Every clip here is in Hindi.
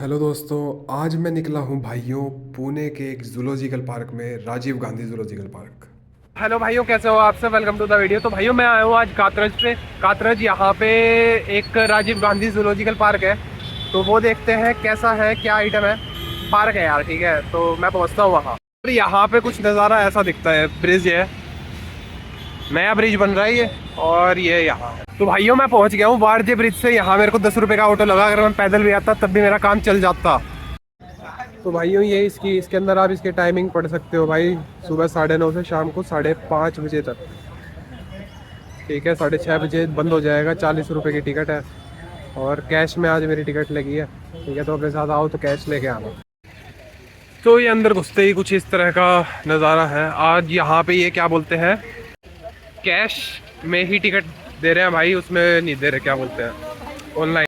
हेलो दोस्तों। आज मैं निकला हूँ भाइयों पुणे के एक जूलॉजिकल पार्क में, Rajiv Gandhi zoological park. Hello भाइयों, कैसे हो आप सब। Welcome to the video. तो भाइयों मैं आया हूँ आज कातरज पे। कातरज यहाँ पे एक राजीव गांधी जूलॉजिकल पार्क है। तो वो देखते हैं कैसा है, क्या आइटम है। पार्क है यार, ठीक है। तो मैं पहुँचता हूँ वहाँ। और यहाँ पे कुछ नज़ारा ऐसा दिखता है। ब्रिज है, नया ब्रिज बन रहा है ये। और ये यहाँ है। तो भाइयों मैं पहुँच गया हूँ वारजे ब्रिज से। यहाँ मेरे को 10 रुपये का ऑटो लगा। अगर मैं पैदल भी आता तब भी मेरा काम चल जाता। तो भाइयों ये इसके अंदर आप इसके टाइमिंग पढ़ सकते हो भाई। सुबह 9:30 से शाम को 5:30 बजे तक। ठीक है, 6:30 बजे बंद हो जाएगा। 40 रुपये की टिकट है। और कैश में आज मेरी टिकट लगी है। ठीक है, तो अपने साथ आओ तो कैश लेके आना। तो ये अंदर घुसते ही कुछ इस तरह का नज़ारा है। आज यहाँ पे ये क्या बोलते हैं, कैश में ही टिकट दे रहे हैं भाई, उसमें नहीं दे रहे, क्या बोलते हैं, ऑनलाइन।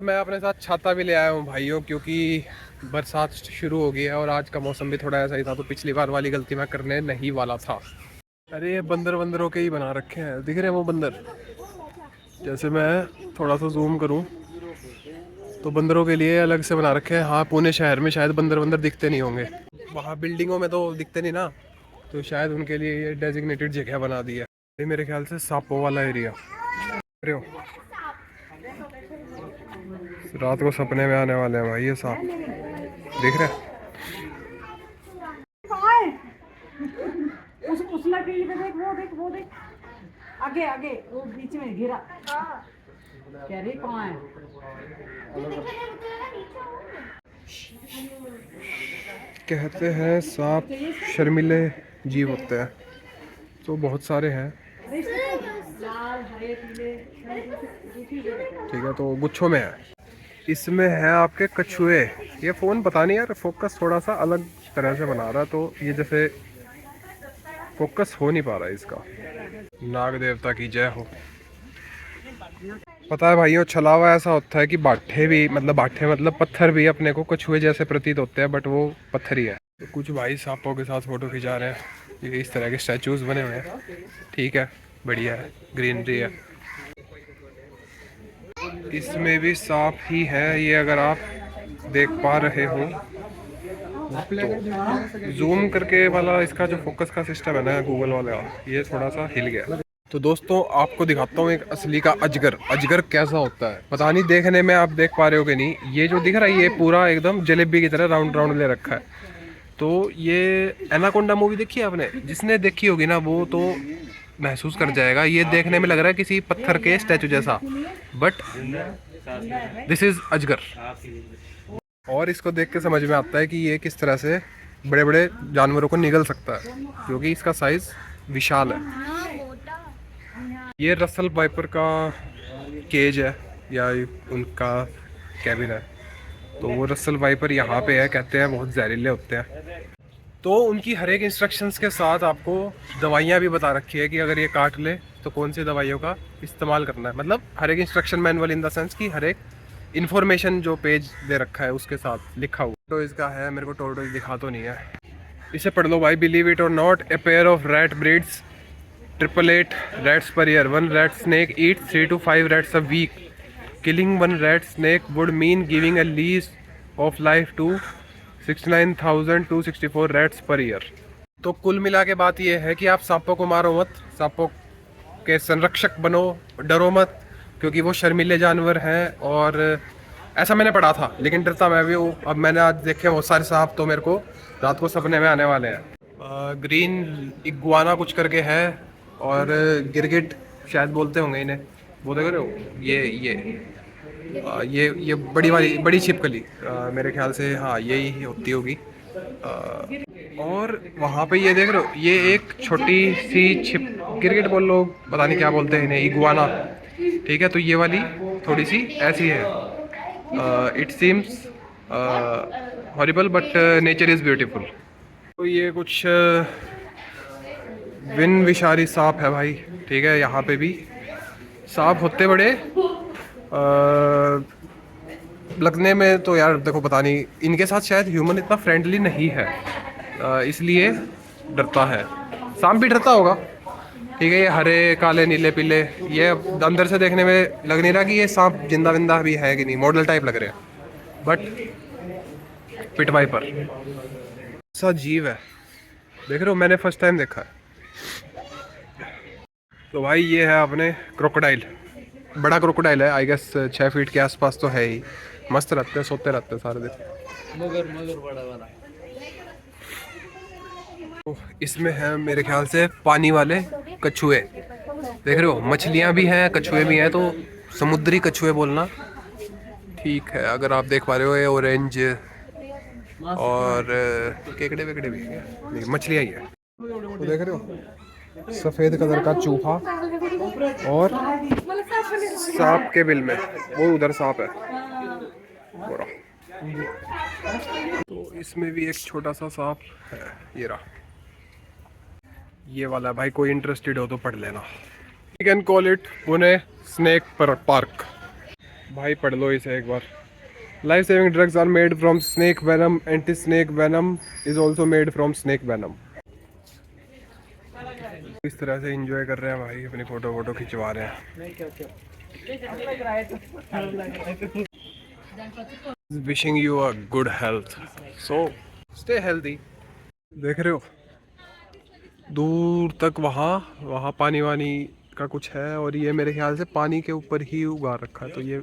मैं अपने साथ छाता भी ले आया हूँ भाइयों, क्योंकि बरसात शुरू हो गई है और आज का मौसम भी थोड़ा ऐसा ही था। तो पिछली बार वाली गलती मैं करने नहीं वाला था। अरे ये बंदर बंदरों के ही बना रखे हैं, दिख रहे हैं वो बंदर। जैसे मैं थोड़ा सा जूम करूँ तो बंदरों के लिए अलग से बना रखे हैं। हाँ, पुणे शहर में शायद बंदर बंदर दिखते नहीं होंगे, वहाँ बिल्डिंगों में तो दिखते नहीं ना। तो शायद उनके लिए ये डेजिग्नेटेड जगह बना दी है। ये मेरे ख्याल से सांपों वाला एरिया। अरे हो, रात को सपने में आने वाले हैं भाई ये सांप, देख रहे हैं। उस लकड़ी पे देख, वो देख आगे आगे वो बीच में गिरा। कह रही कहाँ है? कहते हैं सांप शर्मीले जीव होते हैं, तो बहुत सारे हैं। लाल हरे पीले। ठीक है, तो गुच्छों में है। इसमें है आपके कछुए। ये फ़ोन पता नहीं यार, फोकस थोड़ा सा अलग तरह से बना रहा है, तो ये जैसे फोकस हो नहीं पा रहा है इसका। नाग देवता की जय हो। पता है भाइयों, छलावा ऐसा होता है कि बाठे मतलब पत्थर भी अपने को कछुए जैसे प्रतीत होते हैं, बट वो पत्थर ही है। तो कुछ भाई सांपों के साथ फ़ोटो खिंचा रहे हैं। ये इस तरह के स्टैचूज़ बने हुए हैं। ठीक है, बढ़िया है, ग्रीनरी है। इसमें भी सांप ही है ये, अगर आप देख पा रहे हो तो। जूम करके वाला इसका जो फोकस का सिस्टम है ना गूगल वाला, ये थोड़ा सा हिल गया। तो दोस्तों आपको दिखाता हूँ एक असली का अजगर। अजगर कैसा होता है पता नहीं, देखने में आप देख पा रहे हो कि नहीं। ये जो दिख रहा है ये पूरा एकदम जलेबी की तरह राउंड राउंड ले रखा है। तो ये एनाकोंडा मूवी देखी है आपने, जिसने देखी होगी ना वो तो महसूस कर जाएगा। ये देखने में लग रहा है किसी पत्थर के स्टैचू जैसा, बट दिस इज अजगर। और इसको देख के समझ में आता है कि ये किस तरह से बड़े बड़े जानवरों को निगल सकता है, क्योंकि इसका साइज विशाल है। ये रसल वाइपर का केज है या उनका कैबिन है। तो वो रसल वाइपर यहाँ पे है, कहते हैं बहुत जहरीले होते हैं। तो उनकी हर एक इंस्ट्रक्शंस के साथ आपको दवाइयाँ भी बता रखी है कि अगर ये काट ले तो कौन सी दवाइयों का इस्तेमाल करना है। मतलब हर एक instruction manual in the sense कि हर एक इन्फॉर्मेशन जो पेज दे रखा है उसके साथ लिखा हुआ। तो इसका है, मेरे को टोटल दिखा तो नहीं है, इसे पढ़ लो भाई। बिलीव इट और not, a pair of rat breeds 888 rats per year. One rat snake eats 3 to 5 rats a week. Killing one rat snake would mean giving a lease of life to 69,264 rats per year. तो कुल मिला के बात ये है कि आप सांपों को मारो मत, सांपों के संरक्षक बनो, डरो मत, क्योंकि वो शर्मीले जानवर हैं। और ऐसा मैंने पढ़ा था, लेकिन डरता मैं भी हूँ। अब मैंने आज देखे बहुत सारे सांप, तो मेरे को रात को सपने में आने वाले हैं। ग्रीन इग्वाना कुछ करके है, और गिरगिट शायद बोलते होंगे इन्हें, वो देख रहे हो ये बड़ी छिपकली, मेरे ख्याल से हाँ यही होती होगी। और वहाँ पे ये देख रहे हो, ये एक छोटी सी गिरगिट बोल लो, पता नहीं क्या बोलते हैं इन्हें, इग्वाना। ठीक है, तो ये वाली थोड़ी सी ऐसी है। It seems horrible but nature is beautiful. तो ये कुछ विन विषारी सांप है भाई। ठीक है, यहाँ पे भी सांप होते बड़े लगने में तो यार देखो, पता नहीं इनके साथ शायद ह्यूमन इतना फ्रेंडली नहीं है, इसलिए डरता है। सांप भी डरता होगा, ठीक है, ये हरे काले नीले पीले, ये अंदर से देखने में लग नहीं रहा कि ये सांप जिंदा विंदा भी है कि नहीं, मॉडल टाइप लग रहे हैं, बट पिट वाइपर ऐसा जीव है, देख रहे हो, मैंने फर्स्ट टाइम देखा है। तो भाई ये है अपने क्रोकोडाइल, बड़ा क्रोकोडाइल है, आई गेस 6 फीट के आसपास तो है ही। मस्त रहते हैं, सोते रहते हैं सारे दिन। मगर बड़ा वाला। तो इसमें है मेरे ख्याल से पानी वाले कछुए, देख रहे हो, मछलियाँ भी हैं, कछुए भी हैं, तो समुद्री कछुए बोलना ठीक है। अगर आप देख पा रहे हो, ये ऑरेंज और केकड़े वेकड़े भी हैं, नहीं मछलियाँ ही है। तो देख रहे हो, सफ़ेद कलर का चूहा और सांप के बिल में, वो उधर सांप है पूरा। तो इसमें भी एक छोटा सा सांप है, ये रहा, ये वाला। भाई कोई इंटरेस्टेड हो तो पढ़ लेना। You can call it Pune snake park. भाई पढ़ लो इसे एक बार। Life saving drugs are made from snake venom, anti snake venom is also made from snake venom. इस तरह से एंजॉय कर रहे हैं भाई, अपनी फोटो खिंचवा रहे हैं। Wishing you a good health, so stay healthy. देख रहे हो दूर तक वहाँ पानी वानी का कुछ है, और ये मेरे ख्याल से पानी के ऊपर ही उगा रखा है। तो ये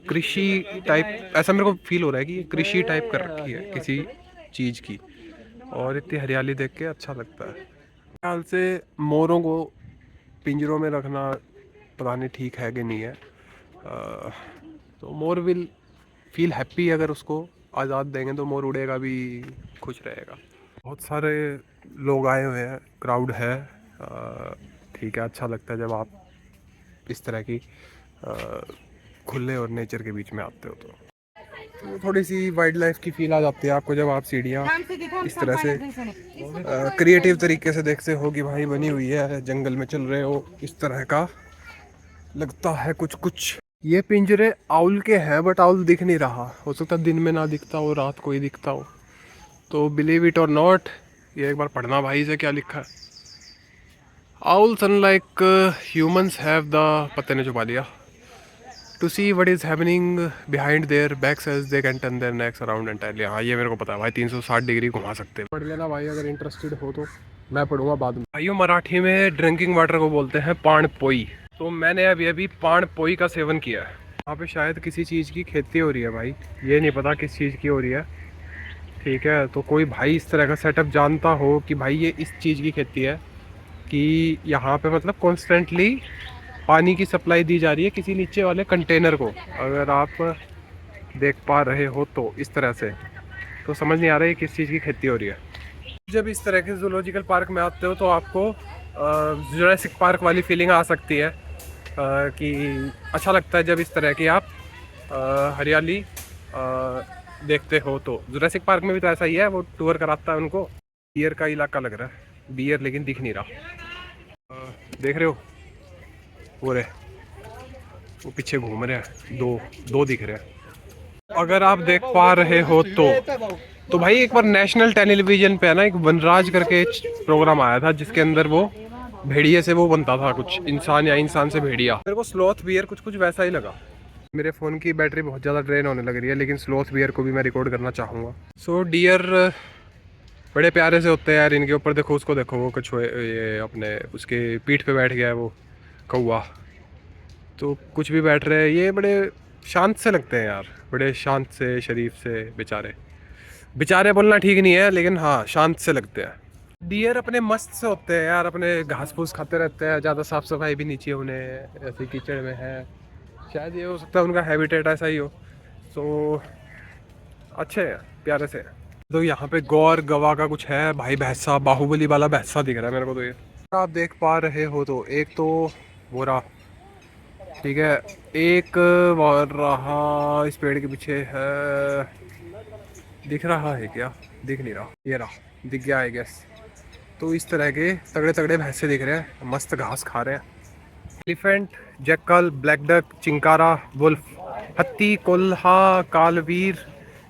कृषि टाइप, ऐसा मेरे को फील हो रहा है कि ये कृषि टाइप कर रखी है किसी चीज़ की, और इतनी हरियाली देख के अच्छा लगता है। ख्याल से मोरों को पिंजरों में रखना पता नहीं ठीक है कि नहीं है। तो मोर विल फील हैप्पी, अगर उसको आज़ाद देंगे तो मोर उड़ेगा भी, खुश रहेगा। बहुत सारे लोग आए हुए हैं, क्राउड है, ठीक है, अच्छा लगता है जब आप इस तरह की खुले और नेचर के बीच में आते हो। तो थोड़ी सी वाइल्ड लाइफ की फील आ जाती है आपको जब आप सीढ़ियाँ इस तरह से क्रिएटिव तरीके से देखते हो कि भाई बनी हुई है, जंगल में चल रहे हो, इस तरह का लगता है कुछ। ये पिंजरे आउल के हैं, बट आउल दिख नहीं रहा, हो सकता है दिन में ना दिखता हो, रात को ही दिखता हो। तो बिलीव इट और नॉट, ये एक बार पढ़ना भाई से क्या लिखा है। Owls, unlike humans, have the, पत्ते ने छुपा लिया, to see what is happening behind their backs as they can turn their necks around entirely। हाँ ये मेरे को पता है भाई, 360 डिग्री घुमा सकते हैं। पढ़ लेना भाई अगर इंटरेस्टेड हो तो, मैं पढ़ूंगा बाद में। भाइयों मराठी में ड्रिंकिंग वाटर को बोलते हैं पान पोई। तो मैंने अभी पान पोई का सेवन किया है। यहाँ पे शायद किसी चीज़ की खेती हो रही है भाई, ये नहीं पता किस चीज़ की हो रही है, ठीक है। तो कोई भाई इस तरह का सेटअप जानता हो कि भाई ये इस चीज़ की खेती है, कि यहाँ पे मतलब कॉन्स्टेंटली पानी की सप्लाई दी जा रही है किसी नीचे वाले कंटेनर को, अगर आप देख पा रहे हो तो इस तरह से, तो समझ नहीं आ रहा है किस चीज़ की खेती हो रही है। जब इस तरह के जूलॉजिकल पार्क में आते हो तो आपको जुरासिक पार्क वाली फीलिंग आ सकती है, कि अच्छा लगता है जब इस तरह की आप हरियाली देखते हो। तो जुरासिक पार्क में भी तो ऐसा ही है, वो टूर कराता है उनको। बियर का इलाका लग रहा है, बियर लेकिन दिख नहीं रहा। देख रहे हो पूरे वो पीछे घूम रहे हैं, दो दिख रहे हैं। अगर आप देख पा रहे हो तो भाई एक बार नेशनल टेलीविजन पे है ना, एक वनराज करके प्रोग्राम आया था, जिसके अंदर वो भेड़िए से वो बनता था, कुछ इंसान या इंसान से भेड़िया। मेरे को स्लॉथ बियर कुछ वैसा ही लगा। मेरे फ़ोन की बैटरी बहुत ज़्यादा ड्रेन होने लग रही है, लेकिन स्लॉथ बियर को भी मैं रिकॉर्ड करना चाहूँगा। सो डियर बड़े प्यारे से होते हैं यार, इनके ऊपर देखो, उसको देखो, वो कछुए, ये अपने उसके पीठ पे बैठ गया है वो कौवा, तो कुछ भी बैठ रहे हैं। ये बड़े शांत से लगते हैं यार, बड़े शांत से, शरीफ से, बेचारे बोलना ठीक नहीं है, लेकिन हाँ शांत से लगते हैं। डियर अपने मस्त से होते हैं यार, अपने घास फूस खाते रहते हैं, ज़्यादा साफ़ सफाई भी नीचे उन्हें, ऐसे कीचड़ में है, शायद ये हो सकता है उनका हैबिटेट ऐसा ही हो। तो अच्छे हैं, प्यारे से। तो यहाँ पे गौर गवा का कुछ है भाई, भैंसा, बाहुबली वाला भैंसा दिख रहा है मेरे को। तो ये आप देख पा रहे हो तो एक तो वो रहा, ठीक है, एक और रहा इस पेड़ के पीछे है, दिख रहा है क्या, दिख नहीं रहा, ये रहा, दिख गया आई गेस। तो इस तरह के तगड़े तगड़े भैंसे दिख रहे हैं, मस्त घास खा रहे हैं। Elephant, jackal, black duck, chinkara, wolf, हत्ती, कोल्हा, कालवीर,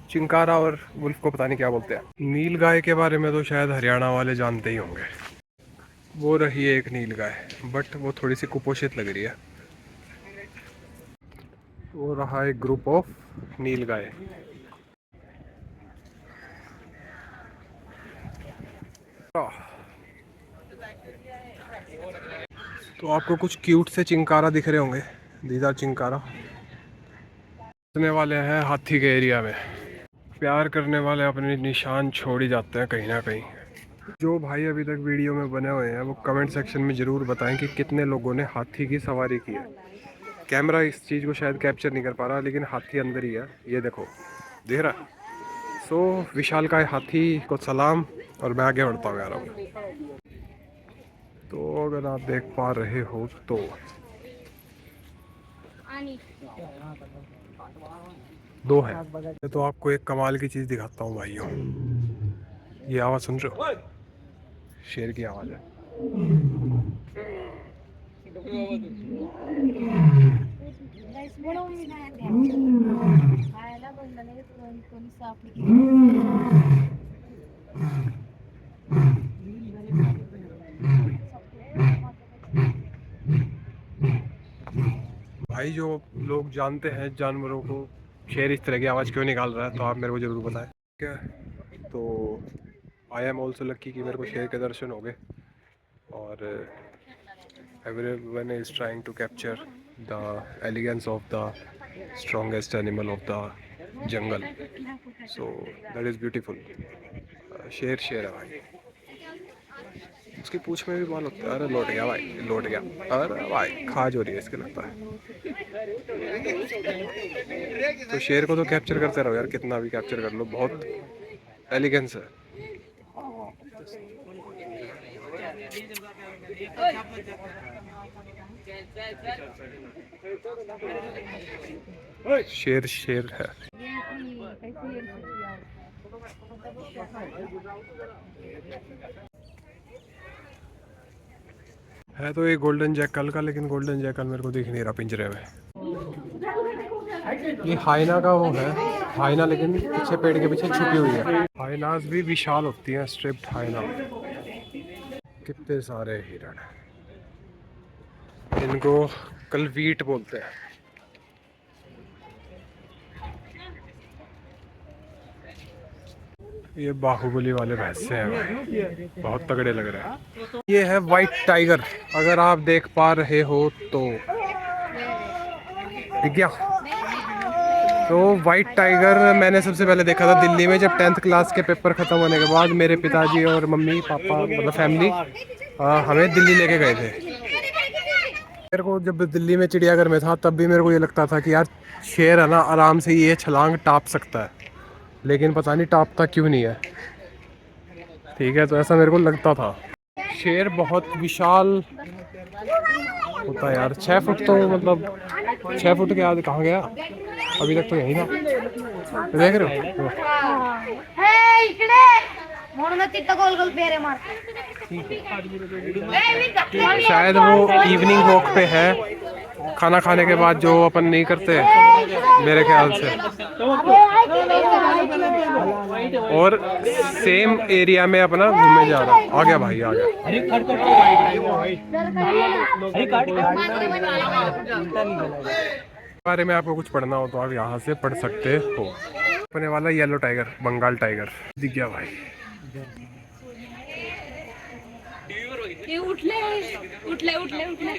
चिंकारा और वुल्फ को पता नहीं क्या बोलते हैं। नील गाय के बारे में तो शायद हरियाणा वाले जानते ही होंगे। वो रही है एक नीलगाय, बट वो थोड़ी सी कुपोषित लग रही है। वो रहा एक ग्रुप ऑफ नीलगाय। तो आपको कुछ क्यूट से चिंकारा दिख रहे होंगे, दीदार चिंकारा करने वाले हैं हाथी के एरिया में। प्यार करने वाले अपने निशान छोड़ ही जाते हैं कहीं ना कहीं। जो भाई अभी तक वीडियो में बने हुए हैं वो कमेंट सेक्शन में ज़रूर बताएं कि कितने लोगों ने हाथी की सवारी की है। कैमरा इस चीज़ को शायद कैप्चर नहीं कर पा रहा, लेकिन हाथी अंदर ही है, ये देखो दिख रहा है। सो विशालकाय हाथी को सलाम, और मैं आगे बढ़ता हूँ यार अब। तो अगर आप देख पा रहे हो तो दो है। तो आपको एक कमाल की चीज़ दिखाता हूँ भाइयों, ये आवाज़ सुन रहे हो? शेर की आवाज़ है। भाई जो लोग जानते हैं जानवरों को, शेर इस तरह की आवाज़ क्यों निकाल रहा है, तो आप मेरे को ज़रूर बताएं। क्या तो आई एम ऑल्सो लकी कि मेरे को शेर के दर्शन हो गए, और everyone is trying to capture the elegance of the strongest animal of the jungle, so that is beautiful. शेर शेर है भाई, उसकी पूंछ में भी बाल होते हैं। अरे लौट गया भाई, लौट गया। अरे भाई खाज हो रही है इसके, लगता है। तो शेर को तो कैप्चर करते रहो यार, कितना भी कैप्चर कर लो, बहुत एलिगेंस है। शेर शेर है। है तो ये गोल्डन जैकल का, लेकिन गोल्डन जैकल मेरे को दिख नहीं रहा पिंजरे में। ये हाइना का वो है, हाइना लेकिन पीछे पेड़ के पीछे छुपी हुई है। हाइनास भी विशाल होती हैं, स्ट्रिप्ड हाइना। कितने सारे हिरण हैं, इनको कलवीट बोलते हैं। ये बाहुबली वाले भैंसे हैं भाई, बहुत तगड़े लग रहे हैं। ये है वाइट टाइगर, अगर आप देख पा रहे हो तो। दिख गया? तो वाइट टाइगर मैंने सबसे पहले देखा था दिल्ली में, जब 10th क्लास के पेपर ख़त्म होने के बाद मेरे पिताजी और मम्मी पापा मतलब फैमिली हमें दिल्ली लेके गए थे। मेरे को जब दिल्ली में चिड़ियाघर में था तब भी मेरे को ये लगता था कि यार शेर है ना, आराम से ये छलांग टाप सकता है, लेकिन पता नहीं टापता क्यों नहीं है। ठीक है, तो ऐसा मेरे को लगता था। शेर बहुत विशाल होता है यार, 6 फुट तो मतलब 6 फुट के आगे कहाँ गया, अभी तक तो यही था। देख रहे हो? शायद वो इवनिंग वॉक पे है, खाना खाने के बाद जो अपन नहीं करते मेरे ख्याल से। और सेम एरिया में अपना घूमने जा रहा। आ गया भाई, आ गया। बारे में आपको कुछ पढ़ना हो तो आप यहाँ से पढ़ सकते हो। अपने वाला येलो टाइगर, बंगाल टाइगर दिख गया भाई। उठले उठले उठले।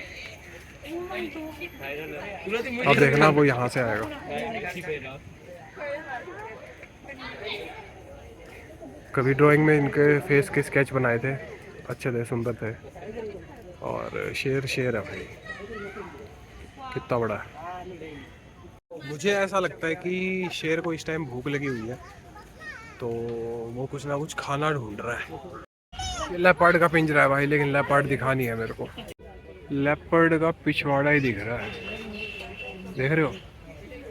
अब देखना वो यहाँ से आएगा। कभी ड्राइंग में इनके फेस के स्केच बनाए थे, अच्छे थे, सुंदर थे। और शेर शेर है भाई, कितना बड़ा है। मुझे ऐसा लगता है कि शेर को इस टाइम भूख लगी हुई है, तो वो कुछ ना कुछ खाना ढूंढ रहा है। ये लेपर्ड का पिंजरा है भाई, लेकिन लेपर्ड दिखा नहीं है मेरे को। लेपर्ड का पिछवाड़ा ही दिख रहा है, देख रहे हो?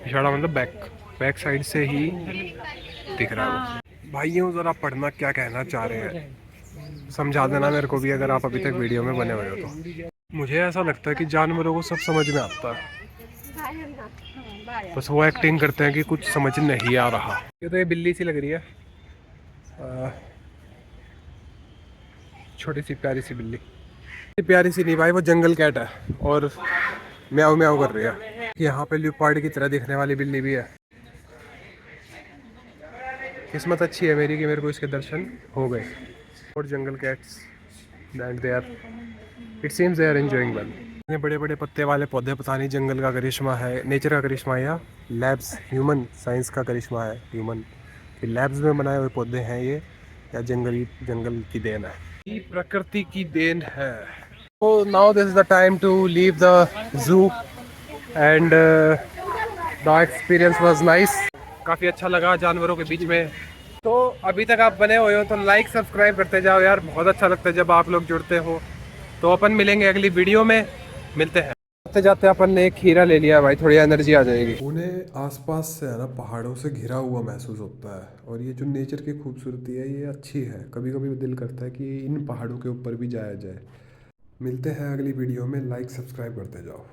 पिछवाड़ा मतलब बैक साइड से ही दिख रहा है भाइयों। ज़रा पढ़ना क्या कहना चाह रहे हैं समझा देना मेरे को भी, अगर आप अभी तक वीडियो में बने हुए हो तो। मुझे ऐसा लगता है कि जानवरों को सब समझ में आता है, बस वो एक्टिंग करते हैं कि कुछ समझ नहीं आ रहा। ये तो ये बिल्ली सी लग रही है, छोटी सी प्यारी सी बिल्ली। ये प्यारी सी नहीं भाई, वो जंगल कैट है और म्याऊ म्याऊ कर रही है। यहाँ पे लियोपार्ड की तरह दिखने वाली बिल्ली भी है। किस्मत अच्छी है मेरी कि मेरे को इसके दर्शन हो गए। और jungle cats and they are, it seems they are enjoying well. इतने बड़े बड़े पत्ते वाले पौधे, पता नहीं जंगल का करिश्मा है, नेचर का करिश्मा है या लैब्स ह्यूमन साइंस का करिश्मा है। ह्यूमन के लैब्स में बनाए हुए पौधे हैं ये, या जंगल की देन है, ये प्रकृति की देन है। तो now this is the time to leave the zoo and the experience was nice. काफ़ी अच्छा लगा जानवरों के बीच में। तो अभी तक आप बने हुए हो तो लाइक सब्सक्राइब करते जाओ यार, बहुत अच्छा लगता है जब आप लोग जुड़ते हो। तो अपन मिलेंगे अगली वीडियो में, मिलते हैं। जाते जाते अपन ने एक खीरा ले लिया भाई, थोड़ी एनर्जी आ जाएगी। उन्हें आसपास से है ना पहाड़ों से घिरा हुआ महसूस होता है, और ये जो नेचर की खूबसूरती है ये अच्छी है। कभी कभी दिल करता है कि इन पहाड़ों के ऊपर भी जाया जाए। मिलते हैं अगली वीडियो में, लाइक सब्सक्राइब करते जाओ।